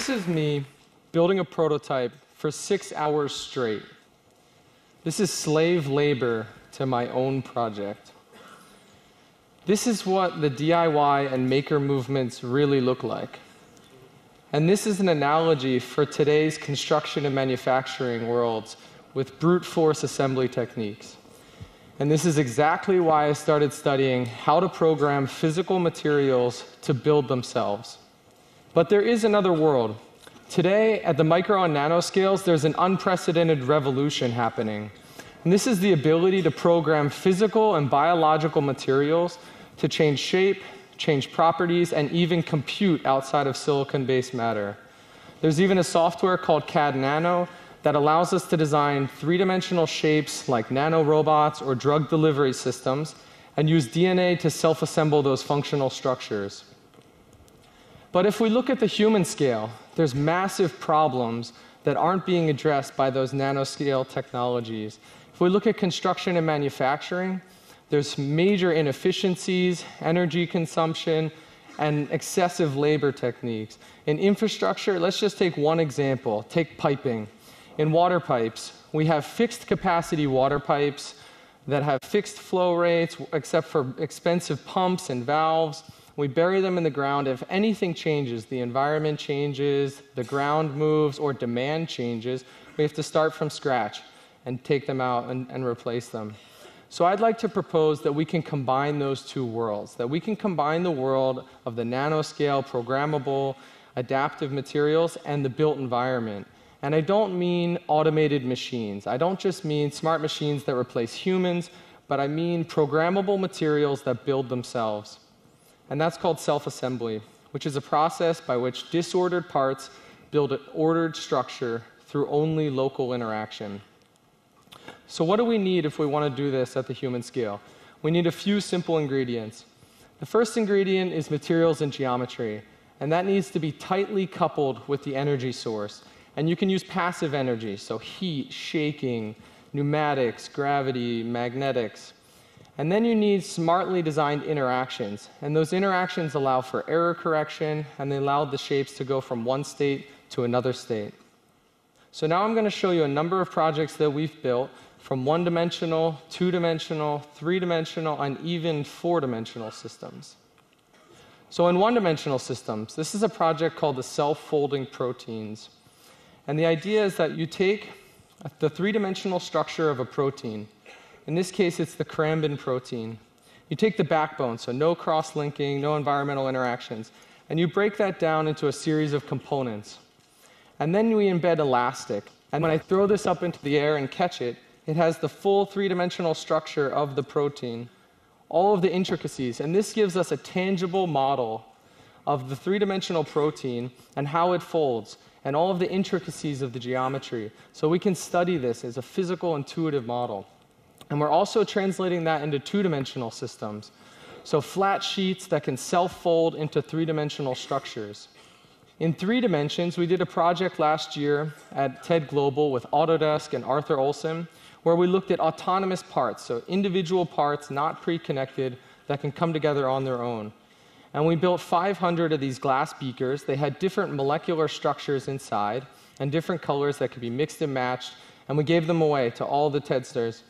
This is me building a prototype for 6 hours straight. This is slave labor to my own project. This is what the DIY and maker movements really look like. And this is an analogy for today's construction and manufacturing worlds with brute force assembly techniques. And this is exactly why I started studying how to program physical materials to build themselves. But there is another world. Today, at the micro and nanoscales, there's an unprecedented revolution happening. And this is the ability to program physical and biological materials to change shape, change properties, and even compute outside of silicon-based matter. There's even a software called CAD Nano that allows us to design three-dimensional shapes like nanorobots or drug delivery systems and use DNA to self-assemble those functional structures. But if we look at the human scale, there's massive problems that aren't being addressed by those nanoscale technologies. If we look at construction and manufacturing, there's major inefficiencies, energy consumption, and excessive labor techniques. In infrastructure, let's just take one example. Take piping. In water pipes, we have fixed capacity water pipes that have fixed flow rates, except for expensive pumps and valves. We bury them in the ground. If anything changes, the environment changes, the ground moves, or demand changes, we have to start from scratch and take them out and replace them. So I'd like to propose that we can combine those two worlds, that we can combine the world of the nanoscale, programmable, adaptive materials, and the built environment. And I don't mean automated machines. I don't just mean smart machines that replace humans, but I mean programmable materials that build themselves. And that's called self-assembly, which is a process by which disordered parts build an ordered structure through only local interaction. So what do we need if we want to do this at the human scale? We need a few simple ingredients. The first ingredient is materials and geometry, and that needs to be tightly coupled with the energy source. And you can use passive energy, so heat, shaking, pneumatics, gravity, magnetics. And then you need smartly designed interactions. And those interactions allow for error correction, and they allow the shapes to go from one state to another state. So now I'm going to show you a number of projects that we've built from one-dimensional, two-dimensional, three-dimensional, and even four-dimensional systems. So in one-dimensional systems, this is a project called the self-folding proteins. And the idea is that you take the three-dimensional structure of a protein. In this case, it's the Crambin protein. You take the backbone, so no cross-linking, no environmental interactions, and you break that down into a series of components. And then we embed elastic. And when I throw this up into the air and catch it, it has the full three-dimensional structure of the protein, all of the intricacies. And this gives us a tangible model of the three-dimensional protein and how it folds, and all of the intricacies of the geometry. So we can study this as a physical, intuitive model. And we're also translating that into two-dimensional systems. So flat sheets that can self-fold into three-dimensional structures. In 3 dimensions, we did a project last year at TED Global with Autodesk and Arthur Olson, where we looked at autonomous parts, so individual parts not pre-connected that can come together on their own. And we built 500 of these glass beakers. They had different molecular structures inside and different colors that could be mixed and matched, and we gave them away to all the TEDsters.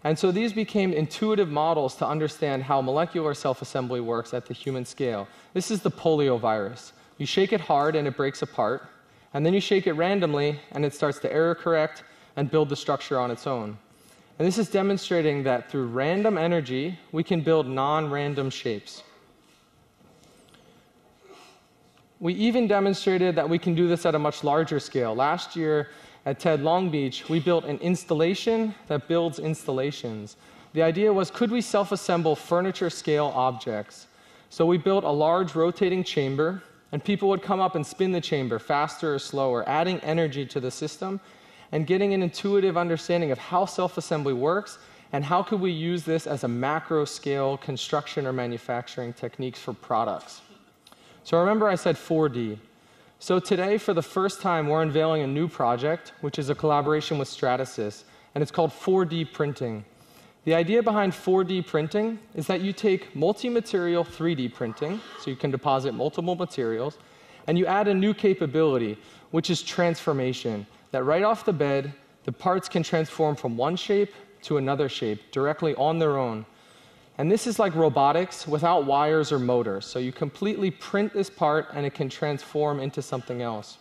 And so these became intuitive models to understand how molecular self-assembly works at the human scale. This is the polio virus. You shake it hard and it breaks apart, and then you shake it randomly and it starts to error correct and build the structure on its own. And this is demonstrating that through random energy, we can build non-random shapes. We even demonstrated that we can do this at a much larger scale. Last year at TED Long Beach, we built an installation that builds installations. The idea was, could we self-assemble furniture-scale objects? So we built a large rotating chamber, and people would come up and spin the chamber faster or slower, adding energy to the system and getting an intuitive understanding of how self-assembly works and how could we use this as a macro-scale construction or manufacturing techniques for products. So remember I said 4D. So today, for the first time, we're unveiling a new project, which is a collaboration with Stratasys, and it's called 4D printing. The idea behind 4D printing is that you take multi-material 3D printing, so you can deposit multiple materials, And you add a new capability, which is transformation, that right off the bed, the parts can transform from one shape to another shape directly on their own. And this is like robotics without wires or motors. So you completely print this part and it can transform into something else.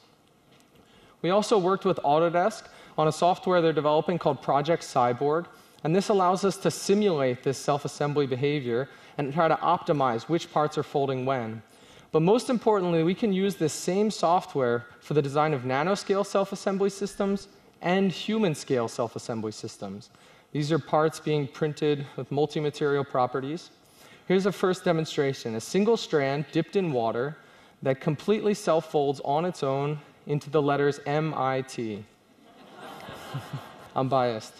We also worked with Autodesk on a software they're developing called Project Cyborg. And this allows us to simulate this self-assembly behavior and try to optimize which parts are folding when. But most importantly, we can use this same software for the design of nanoscale self-assembly systems and human-scale self-assembly systems. These are parts being printed with multi-material properties. Here's a first demonstration, a single strand dipped in water that completely self-folds on its own into the letters MIT. I'm biased.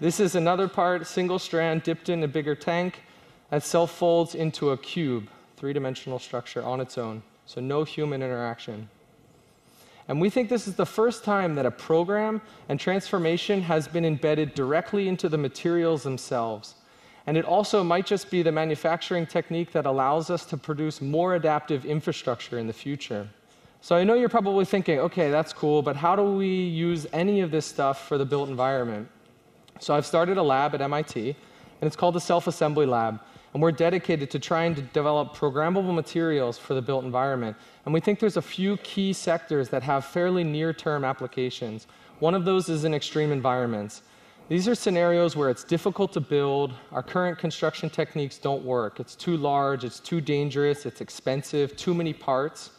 This is another part, single strand dipped in a bigger tank that self-folds into a cube, three-dimensional structure on its own, so no human interaction. And we think this is the first time that a program and transformation has been embedded directly into the materials themselves. And it also might just be the manufacturing technique that allows us to produce more adaptive infrastructure in the future. So I know you're probably thinking, okay, that's cool, but how do we use any of this stuff for the built environment? So I've started a lab at MIT, and it's called the Self-Assembly Lab. And we're dedicated to trying to develop programmable materials for the built environment. And we think there's a few key sectors that have fairly near-term applications. One of those is in extreme environments. These are scenarios where it's difficult to build, our current construction techniques don't work. It's too large, it's too dangerous, it's expensive, too many parts.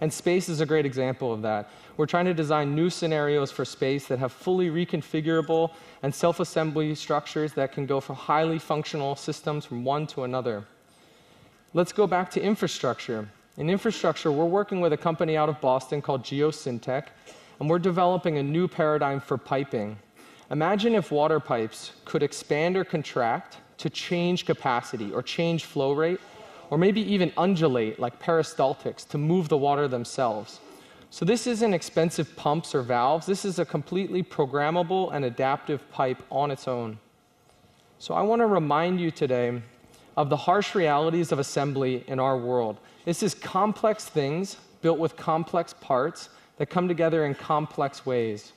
And space is a great example of that. We're trying to design new scenarios for space that have fully reconfigurable and self-assembly structures that can go from highly functional systems from one to another. Let's go back to infrastructure. In infrastructure, we're working with a company out of Boston called Geosyntec, and we're developing a new paradigm for piping. Imagine if water pipes could expand or contract to change capacity or change flow rate, or maybe even undulate like peristaltics to move the water themselves. So this isn't expensive pumps or valves. This is a completely programmable and adaptive pipe on its own. So I want to remind you today of the harsh realities of assembly in our world. This is complex things built with complex parts that come together in complex ways.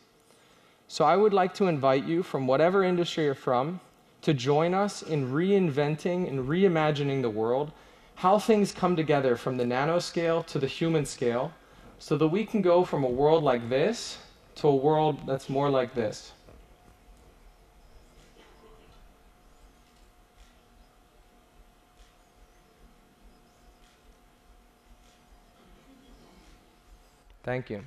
So I would like to invite you, from whatever industry you're from, to join us in reinventing and reimagining the world, how things come together from the nanoscale to the human scale, so that we can go from a world like this to a world that's more like this. Thank you.